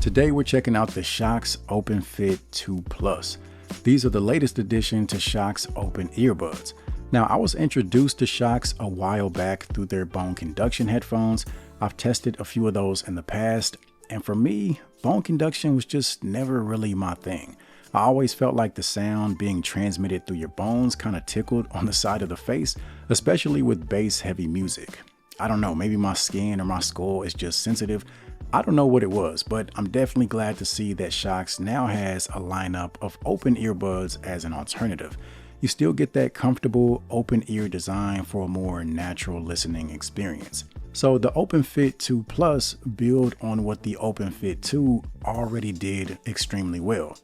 Today we're checking out the Shokz OpenFit 2 Plus. These are the latest addition to Shokz Open earbuds. Now, I was introduced to Shokz a while back through their bone conduction headphones. I've tested a few of those in the past, and for me, bone conduction was just never really my thing. I always felt like the sound being transmitted through your bones kind of tickled on the side of the face, especially with bass heavy music. I don't know, maybe my skin or my skull is just sensitive. I don't know what it was, but I'm definitely glad to see that Shokz now has a lineup of open earbuds as an alternative. You still get that comfortable open ear design for a more natural listening experience. So the OpenFit 2 Plus build on what the OpenFit 2 already did extremely well.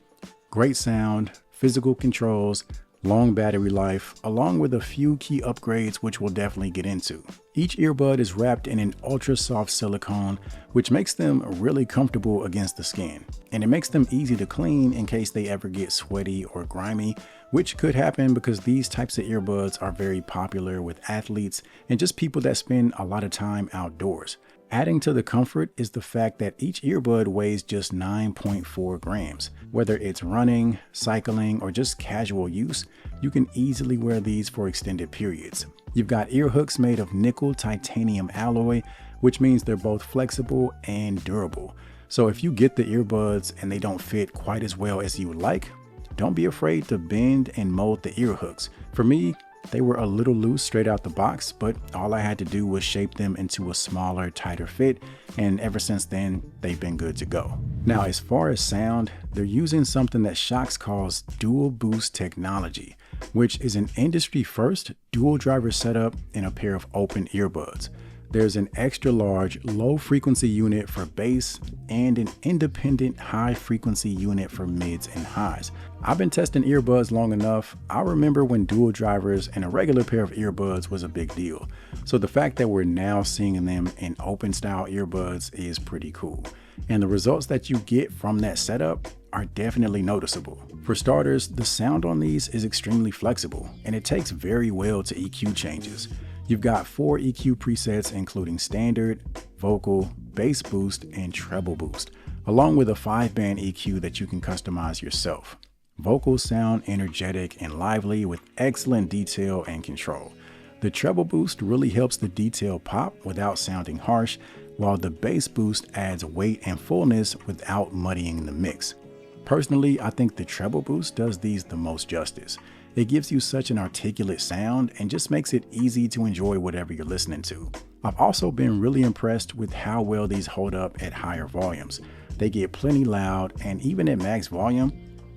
Great sound, physical controls, long battery life, along with a few key upgrades which we'll definitely get into. Each earbud is wrapped in an ultra soft silicone, which makes them really comfortable against the skin. And it makes them easy to clean in case they ever get sweaty or grimy, which could happen because these types of earbuds are very popular with athletes and just people that spend a lot of time outdoors. Adding to the comfort is the fact that each earbud weighs just 9.4 grams. Whether it's running, cycling, or just casual use, you can easily wear these for extended periods. You've got ear hooks made of nickel titanium alloy, which means they're both flexible and durable. So if you get the earbuds and they don't fit quite as well as you would like, don't be afraid to bend and mold the ear hooks. For me, they were a little loose straight out the box, but all I had to do was shape them into a smaller, tighter fit, and ever since then, they've been good to go. Now, as far as sound, they're using something that Shokz calls dual boost technology, which is an industry first dual driver setup in a pair of open earbuds. There's an extra large low frequency unit for bass and an independent high frequency unit for mids and highs. I've been testing earbuds long enough. I remember when dual drivers and a regular pair of earbuds was a big deal. So the fact that we're now seeing them in open style earbuds is pretty cool. And the results that you get from that setup are definitely noticeable. For starters, the sound on these is extremely flexible and it takes very well to EQ changes. You've got 4 EQ presets including standard, vocal, bass boost, and treble boost, along with a 5-band EQ that you can customize yourself. Vocals sound energetic and lively with excellent detail and control. The treble boost really helps the detail pop without sounding harsh, while the bass boost adds weight and fullness without muddying the mix. Personally, I think the treble boost does these the most justice. It gives you such an articulate sound and just makes it easy to enjoy whatever you're listening to. I've also been really impressed with how well these hold up at higher volumes. They get plenty loud, and even at max volume,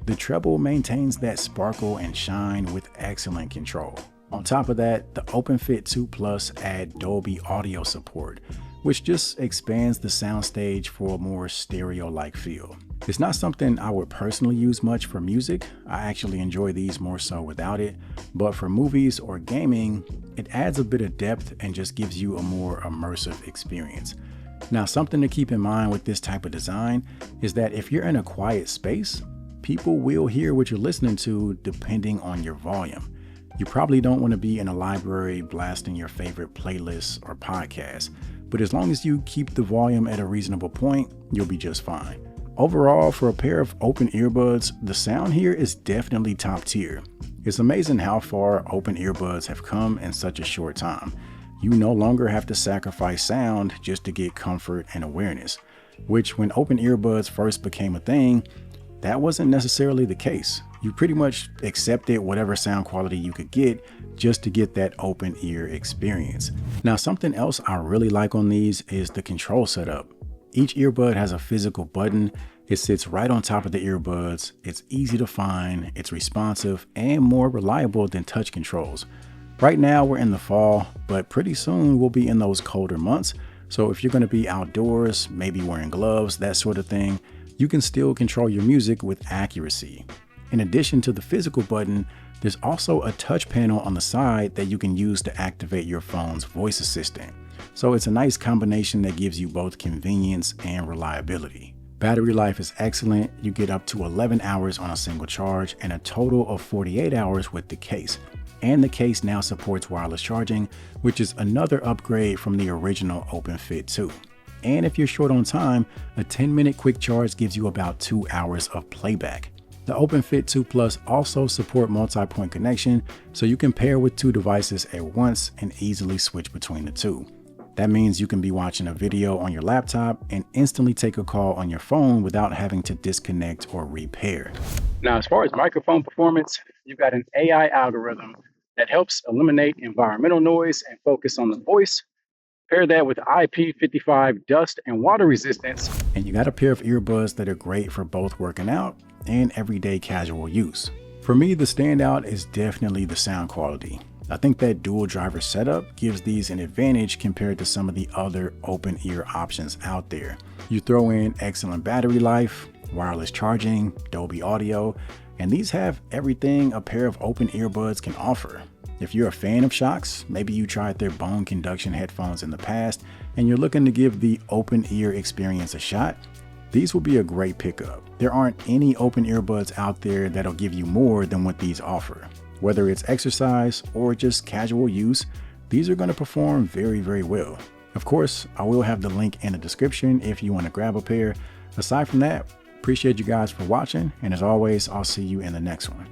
the treble maintains that sparkle and shine with excellent control. On top of that, the OpenFit 2 Plus add Dolby audio support, which just expands the soundstage for a more stereo-like feel. It's not something I would personally use much for music. I actually enjoy these more so without it, but for movies or gaming, it adds a bit of depth and just gives you a more immersive experience. Now, something to keep in mind with this type of design is that if you're in a quiet space, people will hear what you're listening to depending on your volume. You probably don't want to be in a library blasting your favorite playlists or podcasts, but as long as you keep the volume at a reasonable point, you'll be just fine. Overall, for a pair of open earbuds, the sound here is definitely top tier. It's amazing how far open earbuds have come in such a short time. You no longer have to sacrifice sound just to get comfort and awareness, which when open earbuds first became a thing, that wasn't necessarily the case. You pretty much accepted whatever sound quality you could get just to get that open ear experience. Now, something else I really like on these is the control setup. Each earbud has a physical button. It sits right on top of the earbuds. It's easy to find, it's responsive, and more reliable than touch controls. Right now we're in the fall, but pretty soon we'll be in those colder months. So if you're going to be outdoors, maybe wearing gloves, that sort of thing, you can still control your music with accuracy. In addition to the physical button, there's also a touch panel on the side that you can use to activate your phone's voice assistant. So it's a nice combination that gives you both convenience and reliability. Battery life is excellent. You get up to 11 hours on a single charge and a total of 48 hours with the case. And the case now supports wireless charging, which is another upgrade from the original OpenFit 2. And if you're short on time, a 10-minute quick charge gives you about 2 hours of playback. The OpenFit 2 Plus also support multi-point connection, so you can pair with 2 devices at once and easily switch between the two. That means you can be watching a video on your laptop and instantly take a call on your phone without having to disconnect or repair. Now, as far as microphone performance, you've got an AI algorithm that helps eliminate environmental noise and focus on the voice. Pair that with IP55 dust and water resistance, and you got a pair of earbuds that are great for both working out and everyday casual use. For me, the standout is definitely the sound quality. I think that dual driver setup gives these an advantage compared to some of the other open ear options out there. You throw in excellent battery life, wireless charging, Dolby audio, and these have everything a pair of open earbuds can offer. If you're a fan of Shokz, maybe you tried their bone conduction headphones in the past and you're looking to give the open ear experience a shot, these will be a great pickup. There aren't any open earbuds out there that'll give you more than what these offer. Whether it's exercise or just casual use, these are going to perform very, very well. Of course, I will have the link in the description if you want to grab a pair. Aside from that, appreciate you guys for watching, and as always, I'll see you in the next one.